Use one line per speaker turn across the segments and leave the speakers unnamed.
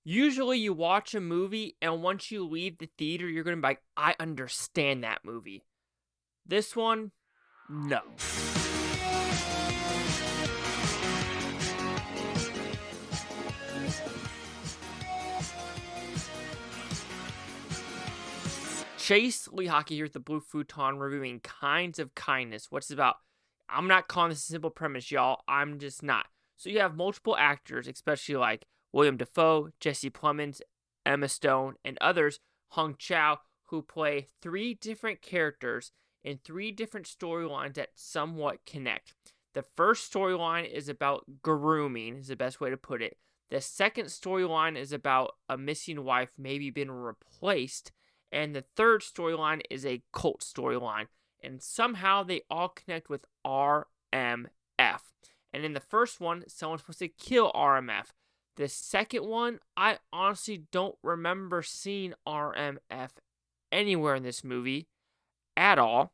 Usually you watch a movie and once you leave the theater, you're going to be like, I understand that movie. This one, no. Chase Lee Hockey here with the Blue Futon reviewing Kinds of Kindness. What's it about? I'm not calling this a simple premise, y'all. I'm just not. So you have multiple actors, especially like William Dafoe, Jesse Plemons, Emma Stone, and others, Chau, who play three different characters in three different storylines that somewhat connect. The first storyline is about grooming, is the best way to put it. The second storyline is about a missing wife maybe being replaced. And the third storyline is a cult storyline. And somehow they all connect with RMF. And in the first one, someone's supposed to kill RMF. The second one, I honestly don't remember seeing RMF anywhere in this movie at all.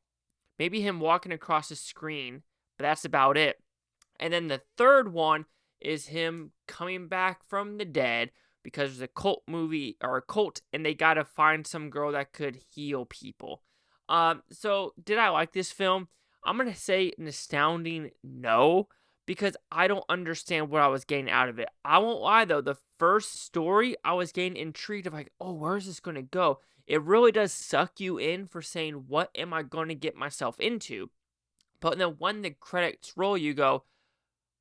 Maybe him walking across the screen, but that's about it. And then the third one is him coming back from the dead because there's a cult movie or a cult and they got to find some girl that could heal people. So did I like this film? I'm going to say an astounding no, because I don't understand what I was getting out of it. I won't lie though, the first story, I was getting intrigued of like, oh, where's this going to go? It really does suck you in for saying, what am I going to get myself into? But then when the credits roll, you go,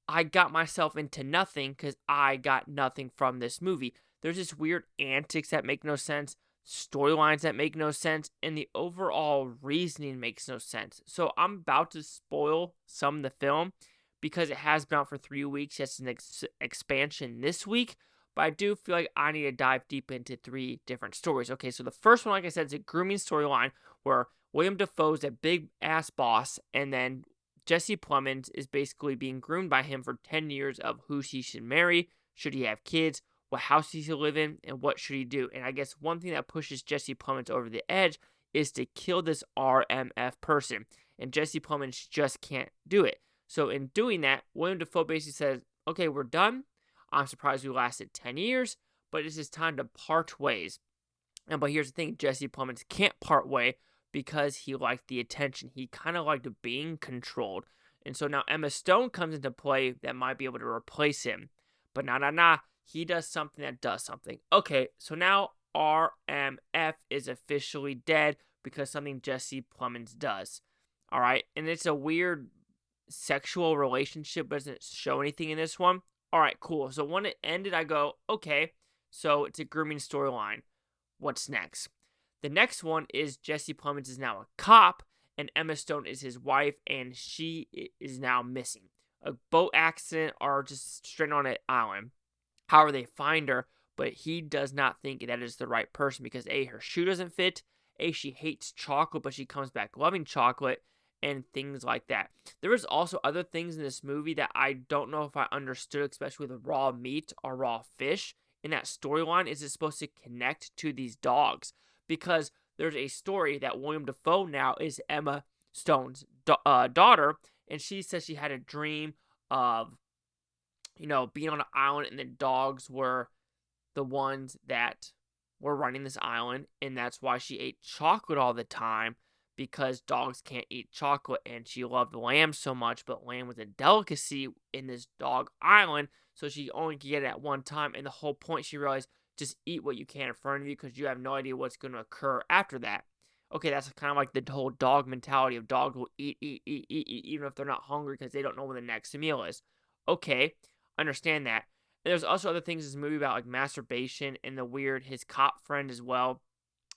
I got myself into nothing because I got nothing from this movie. There's this weird antics that make no sense, storylines that make no sense, and the overall reasoning makes no sense. So I'm about to spoil some of the film because it has been out for 3 weeks. It's an expansion this week, but I do feel like I need to dive deep into three different stories. Okay, so the first one, like I said, is a grooming storyline where William Dafoe's a big-ass boss, and then Jesse Plemons is basically being groomed by him for 10 years of who he should marry, should he have kids, what house he should live in, and what should he do. And I guess one thing that pushes Jesse Plemons over the edge is to kill this RMF person. And Jesse Plemons just can't do it. So in doing that, William Dafoe basically says, okay, we're done. I'm surprised we lasted 10 years, but it's just time to part ways. But here's the thing, Jesse Plemons can't part way because he liked the attention. He kind of liked being controlled. And so now Emma Stone comes into play that might be able to replace him. But nah. He does something that does something. Okay, so now RMF is officially dead because something Jesse Plemons does. All right, and it's a weird sexual relationship, but doesn't show anything in this one. All right, cool. So when it ended, I go, okay, so it's a grooming storyline. What's next? The next one is Jesse Plemons is now a cop, and Emma Stone is his wife, and she is now missing. A boat accident or just straight on an island. However, they find her, but he does not think that is the right person because A, her shoe doesn't fit, A, she hates chocolate, but she comes back loving chocolate, and things like that. There was also other things in this movie that I don't know if I understood, especially with raw meat or raw fish. In that storyline, is it supposed to connect to these dogs? Because there's a story that William Dafoe now is Emma Stone's daughter, and she says she had a dream of being on an island and the dogs were the ones that were running this island. And that's why she ate chocolate all the time because dogs can't eat chocolate. And she loved lamb so much, but lamb was a delicacy in this dog island. So she only could get it at one time. And the whole point, she realized, just eat what you can in front of you because you have no idea what's going to occur after that. Okay, that's kind of like the whole dog mentality of dogs will eat, even if they're not hungry because they don't know when the next meal is. Okay. Understand that. And there's also other things in this movie about like masturbation and the weird, his cop friend as well,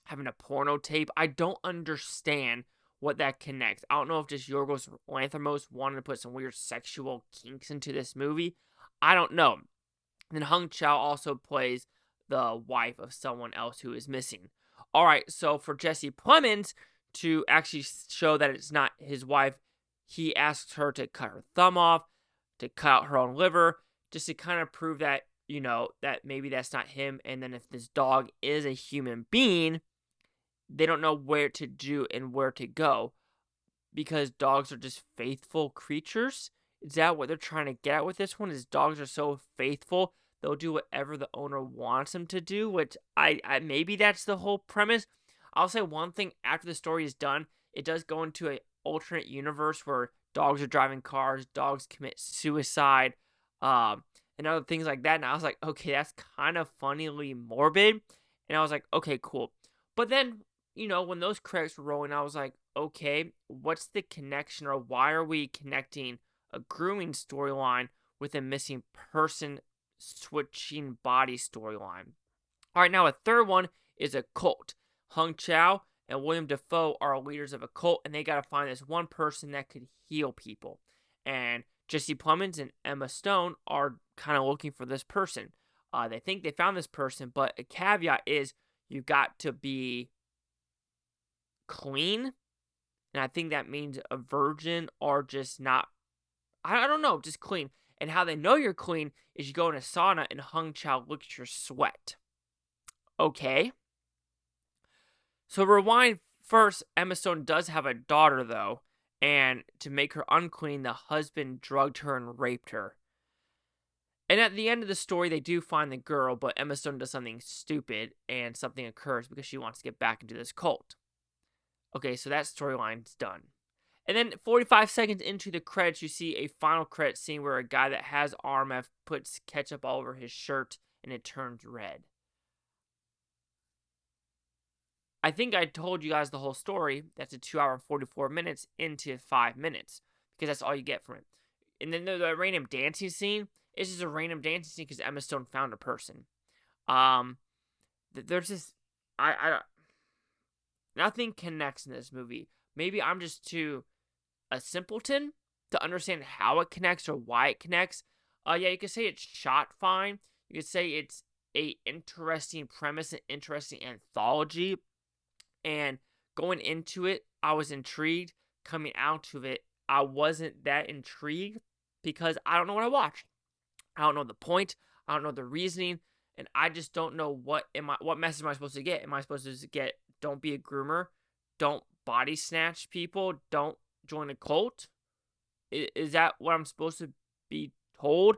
having a porno tape. I don't understand what that connects. I don't know if just Yorgos Lanthimos wanted to put some weird sexual kinks into this movie. I don't know. And then Chau also plays the wife of someone else who is missing. All right, so for Jesse Plemons to actually show that it's not his wife, he asks her to cut her thumb off, to cut out her own liver, just to kind of prove that, that maybe that's not him. And then if this dog is a human being, they don't know where to do and where to go because dogs are just faithful creatures. Is that what they're trying to get at with this one? Is dogs are so faithful they'll do whatever the owner wants them to do, which I maybe that's the whole premise. I'll say one thing, after the story is done, it does go into an alternate universe where dogs are driving cars, dogs commit suicide, and other things like that. And I was like, okay, that's kind of funnily morbid. And I was like, okay, cool. But then, when those credits were rolling, I was like, okay, what's the connection, or why are we connecting a grooming storyline with a missing person switching body storyline? All right, now a third one is a cult. Chau and Willem Dafoe are leaders of a cult, and they got to find this one person that could heal people. And Jesse Plemons and Emma Stone are kind of looking for this person. They think they found this person, but a caveat is you got to be clean. And I think that means a virgin or just not, I don't know, just clean. And how they know you're clean is you go in a sauna and Chau looks at your sweat. Okay. So rewind first, Emma Stone does have a daughter, though, and to make her unclean, the husband drugged her and raped her. And at the end of the story, they do find the girl, but Emma Stone does something stupid, and something occurs because she wants to get back into this cult. Okay, so that storyline's done. And then 45 seconds into the credits, you see a final credit scene where a guy that has RMF puts ketchup all over his shirt, and it turns red. I think I told you guys the whole story. That's a 2 hour and 44 minutes into 5 minutes, because that's all you get from it. And then the random dancing scene is just a random dancing scene because Emma Stone found a person. There's just nothing connects in this movie. Maybe I'm just too a simpleton to understand how it connects or why it connects. Yeah, you could say it's shot fine. You could say it's a interesting premise, an interesting anthology. And going into it, I was intrigued. Coming out of it, I wasn't that intrigued because I don't know what I watched. I don't know the point. I don't know the reasoning. And I just don't know what message am I supposed to get? Am I supposed to get, don't be a groomer? Don't body snatch people? Don't join a cult? Is that what I'm supposed to be told?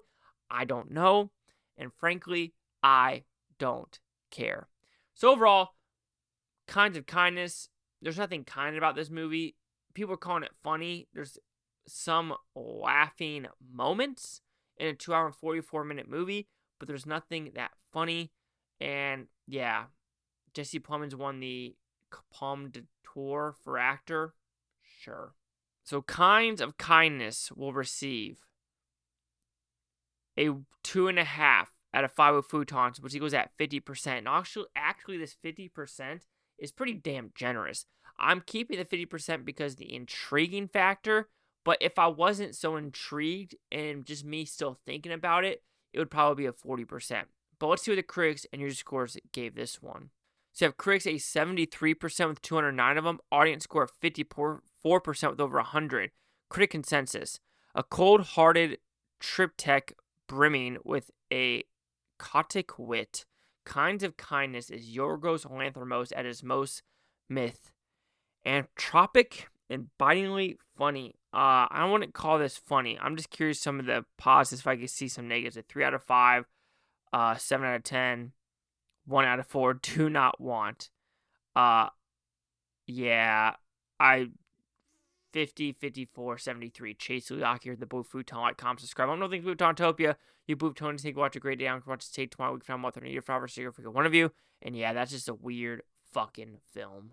I don't know. And frankly, I don't care. So overall, Kinds of Kindness, there's nothing kind about this movie. People are calling it funny. There's some laughing moments in a 2 hour and 44 minute movie, but there's nothing that funny. And yeah, Jesse Plemons won the Palme d'Or for actor. Sure. So Kinds of Kindness will receive a 2.5 out of 5 with Futons, which equals at 50%. And actually, this 50% is pretty damn generous. I'm keeping the 50% because the intriguing factor, but if I wasn't so intrigued and just me still thinking about it, it would probably be a 40%. But let's see what the critics and user scores gave this one. So you have critics a 73% with 209 of them, audience score of 54% with over 100. Critic consensus, a cold-hearted triptych brimming with a caustic wit. Kinds of Kindness is Yorgos Lanthimos at his most myth. Anthropic and bitingly funny. I wouldn't call this funny. I'm just curious some of the positives if I could see some negatives. A 3 out of 5, 7 out of 10, 1 out of 4, do not want. Yeah, 50, 54, 73. Chase Luyak here, the Blue Futon. Like, comment, subscribe. I'm nothing Futontopia. You Blue Futon, take watch a great day. I'm going to watch take tomorrow. We can find out what year for one of you. And yeah, that's just a weird fucking film.